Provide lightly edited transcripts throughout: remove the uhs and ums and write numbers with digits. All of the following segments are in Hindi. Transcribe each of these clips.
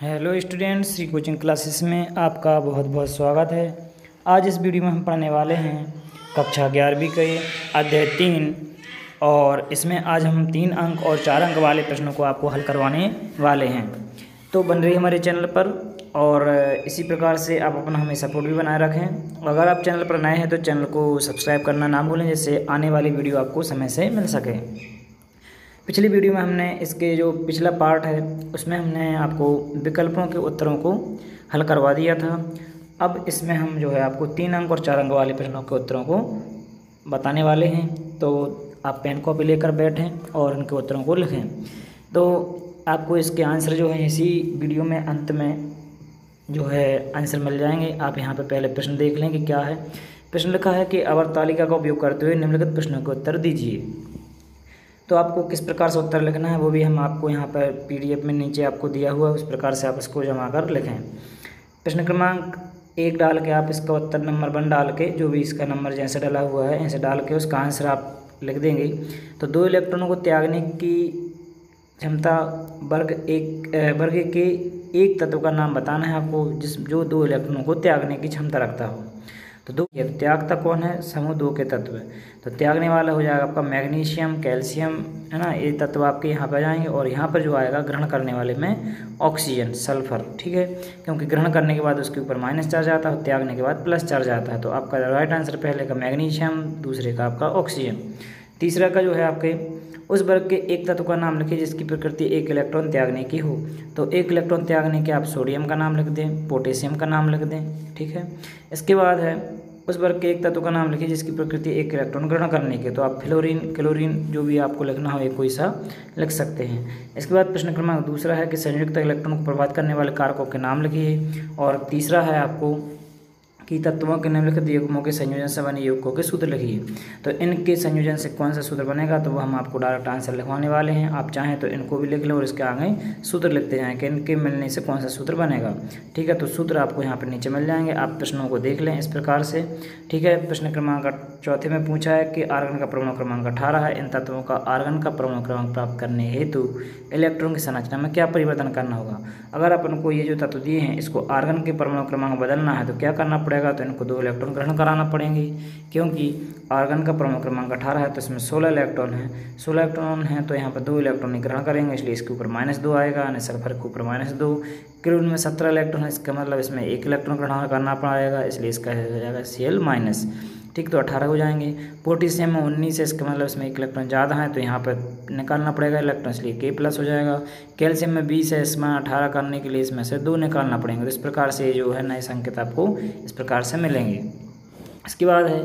Hello students, Shri coaching classes में आपका बहुत बहुत स्वागत है। आज इस वीडियो में हम पढ़ने वाले हैं कक्षा 11वीं के अध्याय 3 और इसमें आज हम 3 अंक और 4 अंक वाले प्रश्नों को आपको हल करवाने वाले हैं। तो बन रही हमारे चैनल पर और इसी प्रकार से आप अपना हमें सपोर्ट भी बनाए रखें। अगर आप चैनल पर नए हैं तो चैनल को सब्सक्राइब करना ना भूलें, जिससे आने वाली वीडियो आपको समय से मिल सके। पिछली वीडियो में हमने इसके जो पिछला पार्ट है उसमें हमने आपको विकल्पों के उत्तरों को हल करवा दिया था। अब इसमें हम जो है आपको 3 अंक और 4 अंक वाले प्रश्नों के उत्तरों को बताने वाले हैं। तो आप पेन कॉपी लेकर बैठें और उनके उत्तरों को लिखें। तो आपको इसके आंसर जो है इसी वीडियो में अंत में जो है आंसर मिल जाएंगे। आप यहाँ पर पहले प्रश्न देख लें कि क्या है। प्रश्न लिखा है कि आवर्त तालिका का उपयोग करते हुए निम्नलिखित प्रश्नों के उत्तर दीजिए। तो आपको किस प्रकार से उत्तर लिखना है वो भी हम आपको यहाँ पर PDF में नीचे आपको दिया हुआ है, उस प्रकार से आप इसको जमा कर लिखें। प्रश्न क्रमांक 1 डाल के आप इसका उत्तर नंबर 1 डाल के, जो भी इसका नंबर जैसे डाला हुआ है ऐसे डाल के उसका आंसर आप लिख देंगे। तो 2 इलेक्ट्रॉनों को त्यागने की क्षमता वर्ग के एक तत्व का नाम बताना है आपको, जो 2 इलेक्ट्रॉनों को त्यागने की क्षमता रखता हो। तो त्यागता कौन है? समूह 2 के तत्व। तो त्यागने वाला हो जाएगा आपका मैग्नीशियम, कैल्शियम, है ना, ये तत्व आपके यहाँ पर जाएंगे। और यहाँ पर जो आएगा ग्रहण करने वाले में ऑक्सीजन, सल्फर, ठीक है, क्योंकि ग्रहण करने के बाद उसके ऊपर माइनस चार्ज आता है, त्यागने के बाद प्लस चार्ज आता है। तो आपका राइट आंसर पहले का मैग्नीशियम, दूसरे का आपका ऑक्सीजन। तीसरा का जो है आपके उस वर्ग के एक तत्व का नाम लिखिए जिसकी प्रकृति 1 इलेक्ट्रॉन त्यागने की हो। तो 1 इलेक्ट्रॉन त्यागने के आप सोडियम का नाम लिख दें, पोटेशियम का नाम लिख दें, ठीक है। इसके बाद है उस वर्ग के एक तत्व का नाम लिखिए जिसकी प्रकृति 1 इलेक्ट्रॉन ग्रहण करने के। तो आप फ्लोरीन, क्लोरीन जो भी आपको लिखना हो एक कोई सा लिख सकते हैं। इसके बाद प्रश्न क्रमांक 2 है कि संयुक्त इलेक्ट्रॉन को प्रभावित करने वाले कारकों के नाम लिखिए। और तीसरा है आपको कि तत्वों के निम्नलिखित युग्मों के संयोजन से बने यौगिकों के सूत्र लिखिए। तो इनके संयोजन से कौन सा सूत्र बनेगा तो वो हम आपको डायरेक्ट आंसर लिखवाने वाले हैं। आप चाहें तो इनको भी लिख लें और इसके आगे सूत्र लिखते जाएं कि इनके मिलने से कौन सा सूत्र बनेगा, ठीक है। तो सूत्र आपको यहाँ पर नीचे मिल जाएंगे, आप प्रश्नों को देख लें इस प्रकार से, ठीक है। प्रश्न क्रमांक 4 में पूछा है कि आर्गन का परमाणु क्रमांक 18 है। इन तत्वों का आर्गन का परमाणु क्रमांक प्राप्त करने हेतु इलेक्ट्रॉन की संरचना में क्या परिवर्तन करना होगा। अगर अपन को ये जो तत्व दिए हैं इसको आर्गन के परमाणु क्रमांक बदलना है तो क्या करना पड़ेगा, तो इनको 2 इलेक्ट्रॉन ग्रहण कराना पड़ेंगे। क्योंकि आर्गन का परमाणु क्रमांक 18 है तो इसमें 16 इलेक्ट्रॉन है, 16 इलेक्ट्रॉन है तो यहाँ पर 2 इलेक्ट्रॉन ही ग्रहण करेंगे, इसलिए इसके ऊपर -2 आएगा, यानी सल्फर के ऊपर -2। क्लोरीन में 17 इलेक्ट्रॉन है, इसका मतलब इसमें 1 इलेक्ट्रॉन ग्रहण करना पड़ेगा, इसलिए इसका हो जाएगा Cl-, ठीक। तो 18 हो जाएंगे। पोटेशियम में 19 है, इसका मतलब इसमें 1 इलेक्ट्रॉन ज़्यादा है तो यहाँ पर निकालना पड़ेगा इलेक्ट्रॉन, इसलिए K+ हो जाएगा। कैल्शियम में 20 है, इसमें 18 करने के लिए इसमें से 2 निकालना पड़ेंगे। तो इस प्रकार से जो है नए संकेत आपको इस प्रकार से मिलेंगे। इसके बाद है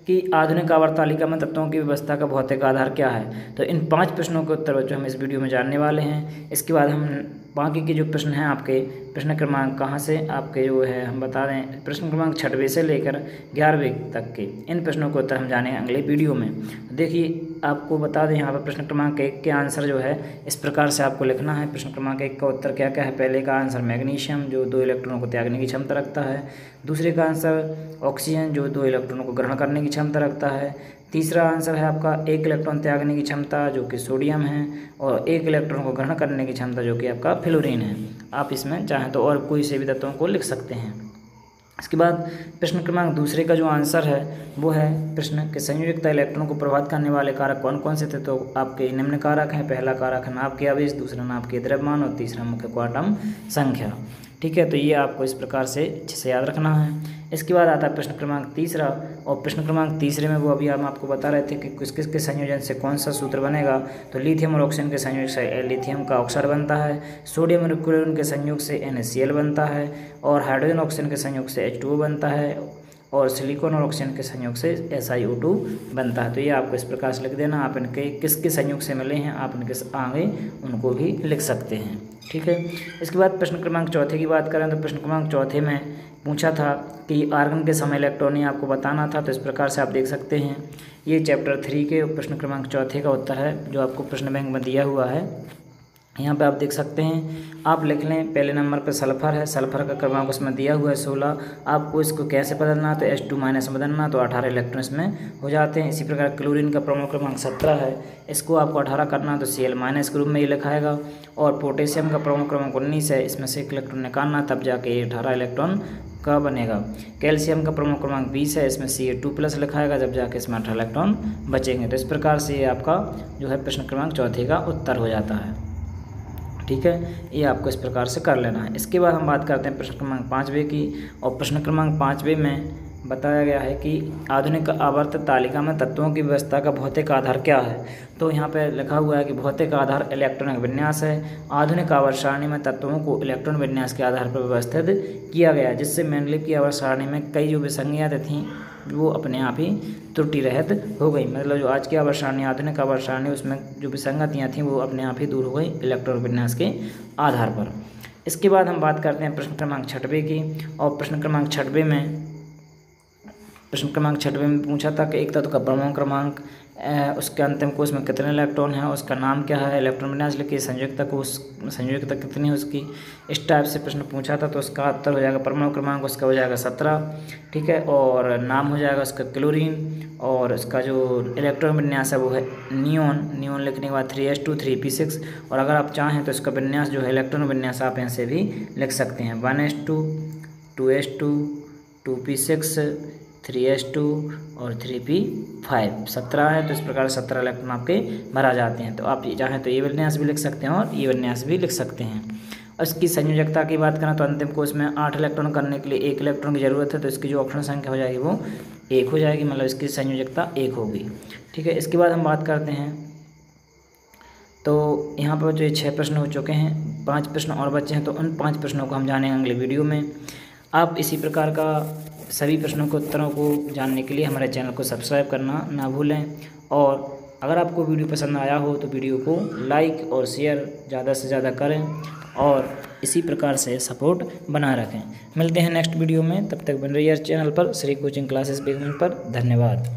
कि आधुनिक आवर्त तालिका में तत्वों की व्यवस्था का भौतिक आधार क्या है। तो इन 5 प्रश्नों के उत्तर जो हम इस वीडियो में जानने वाले हैं। इसके बाद हम बाकी के जो प्रश्न हैं आपके प्रश्न क्रमांक कहाँ से आपके जो है हम बता दें, प्रश्न क्रमांक 6वें से लेकर 11वें तक के इन प्रश्नों के उत्तर हम जानेंगे अगले वीडियो में। देखिए आपको बता दें यहाँ पर प्रश्न क्रमांक 1 के आंसर जो है इस प्रकार से आपको लिखना है। प्रश्न क्रमांक 1 का उत्तर क्या क्या है? पहले का आंसर मैग्नीशियम जो 2 इलेक्ट्रॉनों को त्यागने की क्षमता रखता है। दूसरे का आंसर ऑक्सीजन जो 2 इलेक्ट्रॉनों को ग्रहण करने की क्षमता रखता है। तीसरा आंसर है आपका 1 इलेक्ट्रॉन त्यागने की क्षमता जो कि सोडियम है, और 1 इलेक्ट्रॉन को ग्रहण करने की क्षमता जो कि आपका फ्लोरीन है। आप इसमें चाहें तो और कोई से भी तत्वों को लिख सकते हैं। इसके बाद प्रश्न क्रमांक 2 का जो आंसर है वो है प्रश्न के संयुक्त इलेक्ट्रॉन को प्रभावित करने वाले कारक कौन कौन से थे। तो आपके निम्न कारक हैं। पहला कारक है नाभ के आवेश, दूसरा नाभ के द्रव्यमान और तीसरा मुख्य क्वांटम संख्या, ठीक है। तो ये आपको इस प्रकार से अच्छे से याद रखना है। इसके बाद आता है प्रश्न क्रमांक 3 और प्रश्न क्रमांक 3 में वो अभी हम आपको बता रहे थे कि किस किस के संयोजन से कौन सा सूत्र बनेगा। तो लिथियम और ऑक्सीजन के संयोग से लिथियम का ऑक्साइड बनता है, सोडियम और क्लोरीन के संयोग से NaCl बनता है, और हाइड्रोजन ऑक्सीजन के संयोग से H2O बनता है, और सिलिकॉन और ऑक्सीजन के संयोग से SiO2 बनता है। तो ये आपको इस प्रकार से लिख देना। आप इनके किसके संयोग से मिले हैं आप इनके आगे उनको भी लिख सकते हैं, ठीक है। इसके बाद प्रश्न क्रमांक 4 की बात करें तो प्रश्न क्रमांक 4 में पूछा था कि आर्गन के समय इलेक्ट्रॉन आपको बताना था। तो इस प्रकार से आप देख सकते हैं ये चैप्टर 3 के प्रश्न क्रमांक 4 का उत्तर है जो आपको प्रश्न बैंक में दिया हुआ है। यहाँ पे आप देख सकते हैं, आप लिख लें पहले नंबर पे सल्फ़र है, सल्फ़र का क्रमांक उसमें दिया हुआ है 16। आपको इसको कैसे बदलना, तो H2- बदलना, तो 18 इलेक्ट्रॉन इसमें हो जाते हैं। इसी प्रकार क्लोरीन का परमाणु क्रमांक 17 है, इसको आपको 18 करना, तो Cl- के रूप में ये लिखाएगा। और पोटेशियम का परमाणु क्रमांक 19 है, इसमें से 1 इलेक्ट्रॉन निकालना, तब जाके ये 18 इलेक्ट्रॉन का बनेगा। कैल्शियम का परमाणु क्रमांक 20 है, इसमें Ca2+ लिखाएगा, जब जाके इसमें 18 इलेक्ट्रॉन बचेंगे। तो इस प्रकार से ये आपका जो है प्रश्न क्रमांक चौथे का उत्तर हो जाता है। ठीक है, ये आपको इस प्रकार से कर लेना है। इसके बाद हम बात करते हैं प्रश्न क्रमांक 5वें की। और प्रश्न क्रमांक 5वें में बताया गया है कि आधुनिक आवर्त तालिका में तत्वों की व्यवस्था का भौतिक आधार क्या है। तो यहाँ पे लिखा हुआ है कि भौतिक आधार इलेक्ट्रॉनिक विन्यास है। आधुनिक आवर्त सारणी में तत्वों को इलेक्ट्रॉन विन्यास के आधार पर व्यवस्थित किया गया, जिससे मेंडलीव की आवर्त सारणी में कई जो विसंगतियाँ थीं वो अपने आप ही त्रुटि रहित हो गई। मतलब जो आज की आवर्त सारणी, आधुनिक आवर्त सारणी, उसमें जो विसंगतियाँ थीं वो अपने आप ही दूर हो गई इलेक्ट्रॉन विन्यास के आधार पर। इसके बाद हम बात करते हैं प्रश्न क्रमांक 6वें की। और प्रश्न क्रमांक 6वें में पूछा था कि एक तत्व का परमाणु क्रमांक, उसके अंतिम कोश में कितने इलेक्ट्रॉन है, उसका नाम क्या है, इलेक्ट्रॉन विन्यास लिखिए, संयोजकता कितनी है उसकी। इस टाइप से प्रश्न पूछा था, तो उसका उत्तर हो जाएगा परमाणु क्रमांक उसका हो जाएगा 17। ठीक है, और नाम हो जाएगा उसका क्लोरीन, और इसका जो इलेक्ट्रॉन विन्यास है वो है नियोन लिखने के बाद 3s2 3p6। और अगर आप चाहें तो इसका विन्यास जो है इलेक्ट्रॉन विन्यास आप ऐसे भी लिख सकते हैं 1s2 2s2 2p6 3s2 और 3p5। 17 है, तो इस प्रकार 17 इलेक्ट्रॉन आपके भरा जाते हैं। तो आप चाहें तो ये विन्यास भी लिख सकते हैं और ये विन्यास भी लिख सकते हैं। और इसकी संयोजकता की बात करें तो अंतिम कोश में 8 इलेक्ट्रॉन करने के लिए 1 इलेक्ट्रॉन की ज़रूरत है, तो इसकी जो ऑप्शन संख्या हो जाएगी वो 1 हो जाएगी, मतलब इसकी संयोजकता 1 होगी। ठीक है, इसके बाद हम बात करते हैं, तो यहाँ पर जो ये 6 प्रश्न हो चुके हैं, 5 प्रश्न और बचे हैं, तो उन 5 प्रश्नों को हम जानेंगे अगले वीडियो में। आप इसी प्रकार का सभी प्रश्नों के उत्तरों को जानने के लिए हमारे चैनल को सब्सक्राइब करना ना भूलें। और अगर आपको वीडियो पसंद आया हो तो वीडियो को लाइक और शेयर ज़्यादा से ज़्यादा करें और इसी प्रकार से सपोर्ट बना रखें। मिलते हैं नेक्स्ट वीडियो में, तब तक बने रहिए चैनल पर, श्री कोचिंग क्लासेस बेगम पर। धन्यवाद।